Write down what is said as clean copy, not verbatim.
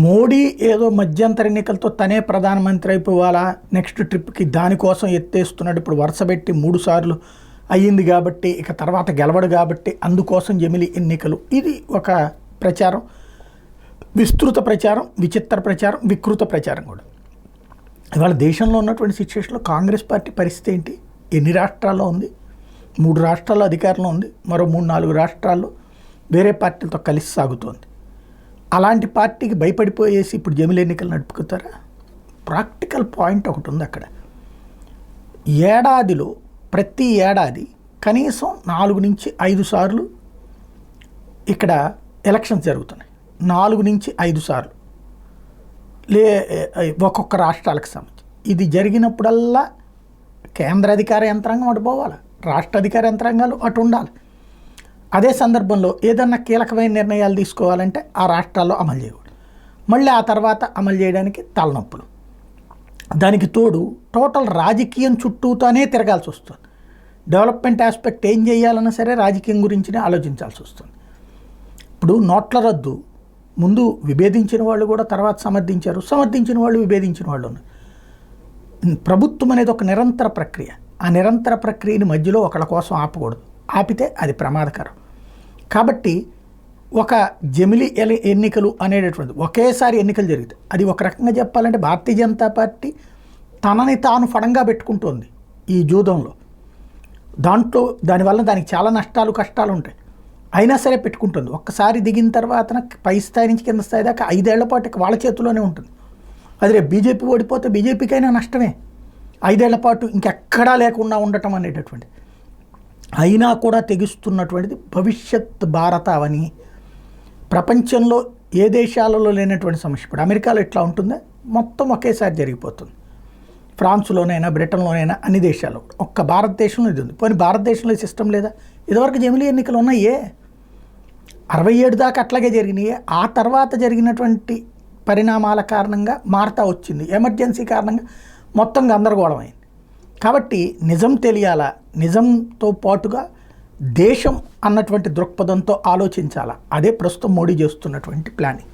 మోడీ ఏదో మధ్యంతర ఎన్నికలతో తనే ప్రధానమంత్రి అయిపోవాలా నెక్స్ట్ ట్రిప్కి దానికోసం ఎత్తేస్తున్నాడు. ఇప్పుడు వరుసపెట్టి 3 సార్లు అయ్యింది కాబట్టి ఇక తర్వాత గెలవడు కాబట్టి అందుకోసం జమిలి ఎన్నికలు. ఇది ఒక ప్రచారం, విస్తృత ప్రచారం, విచిత్ర ప్రచారం, వికృత ప్రచారం కూడా. ఇవాళ దేశంలో ఉన్నటువంటి సిచ్యువేషన్లో కాంగ్రెస్ పార్టీ పరిస్థితి ఏంటి? ఎన్ని రాష్ట్రాల్లో ఉంది? 3 రాష్ట్రాల్లో అధికారంలో ఉంది, మరో 3-4 రాష్ట్రాల్లో వేరే పార్టీలతో కలిసి సాగుతోంది. అలాంటి పార్టీకి భయపడిపోయేసి ఇప్పుడు జమిలి ఎన్నికలు నడుపుకుతారా? ప్రాక్టికల్ పాయింట్ ఒకటి ఉంది అక్కడ. ఏడాదిలో ప్రతి ఏడాది కనీసం 4 నుంచి 5 సార్లు ఇక్కడ ఎలక్షన్స్ జరుగుతున్నాయి. 4 నుంచి 5 సార్లు ఒక్కొక్క రాష్ట్రాలకు సంబంధించి. ఇది జరిగినప్పుడల్లా కేంద్ర అధికార యంత్రాంగం అటు పోవాలి, రాష్ట్ర అధికార యంత్రాంగాలు అటు ఉండాలి. అదే సందర్భంలో ఏదన్నా కీలకమైన నిర్ణయాలు తీసుకోవాలంటే ఆ రాష్ట్రాల్లో అమలు చేయకూడదు, మళ్ళీ ఆ తర్వాత అమలు చేయడానికి తలనొప్పులు. దానికి తోడు టోటల్ రాజకీయం చుట్టూతోనే తిరగాల్సి వస్తుంది. డెవలప్మెంట్ ఆస్పెక్ట్ ఏం చేయాలన్నా సరే రాజకీయం గురించినే ఆలోచించాల్సి వస్తుంది. ఇప్పుడు నోట్ల రద్దు ముందు విభేదించిన వాళ్ళు కూడా తర్వాత సమర్థించారు, సమర్థించిన వాళ్ళు విభేదించిన వాళ్ళు ఉన్నారు. ప్రభుత్వం అనేది ఒక నిరంతర ప్రక్రియ. ఆ నిరంతర ప్రక్రియని మధ్యలో ఒకళ్ళ కోసం ఆపకూడదు, ఆపితే అది ప్రమాదకరం. కాబట్టి ఒక జమిలి ఎన్నికలు అనేటటువంటిది ఒకేసారి ఎన్నికలు జరుగుతాయి. అది ఒక రకంగా చెప్పాలంటే భారతీయ జనతా పార్టీ తనని తాను ఫడంగా పెట్టుకుంటోంది ఈ జూదంలో. దానివల్ల దానికి చాలా నష్టాలు కష్టాలు ఉంటాయి, అయినా సరే పెట్టుకుంటుంది. ఒక్కసారి దిగిన తర్వాత పై స్థాయి నుంచి కింద స్థాయి దాకా 5 ఏళ్ల పాటు వాళ్ళ చేతిలోనే ఉంటుంది. అది రేపు బీజేపీ ఓడిపోతే బీజేపీకైనా నష్టమే. 5 ఏళ్ల పాటు ఇంకెక్కడా లేకుండా ఉండటం అనేటటువంటి అయినా కూడా తెగిస్తున్నటువంటిది భవిష్యత్ భారతావని. ప్రపంచంలో ఏ దేశాలలో లేనటువంటి సమస్య ఇప్పుడు అమెరికాలో ఎట్లా ఉంటుందో మొత్తం ఒకేసారి జరిగిపోతుంది. ఫ్రాన్స్లోనైనా బ్రిటన్లోనైనా అన్ని దేశాల్లో, ఒక్క భారతదేశంలో ఇది ఉంది. పోనీ భారతదేశంలో సిస్టమ్ లేదా? ఇదివరకు జమిలి ఎన్నికలు ఉన్నాయే, 67 దాకా అట్లాగే జరిగినాయి. ఆ తర్వాత జరిగినటువంటి పరిణామాల కారణంగా మారుతా వచ్చింది, ఎమర్జెన్సీ కారణంగా మొత్తం గందరగోళం అయింది. కాబట్టి నిజం తెలియాలా, నిజంతో పాటుగా దేశం అన్నటువంటి దృక్పథంతో ఆలోచించాలా. అదే ప్రస్తుతం మోడీ చేస్తున్నటువంటి ప్లానింగ్.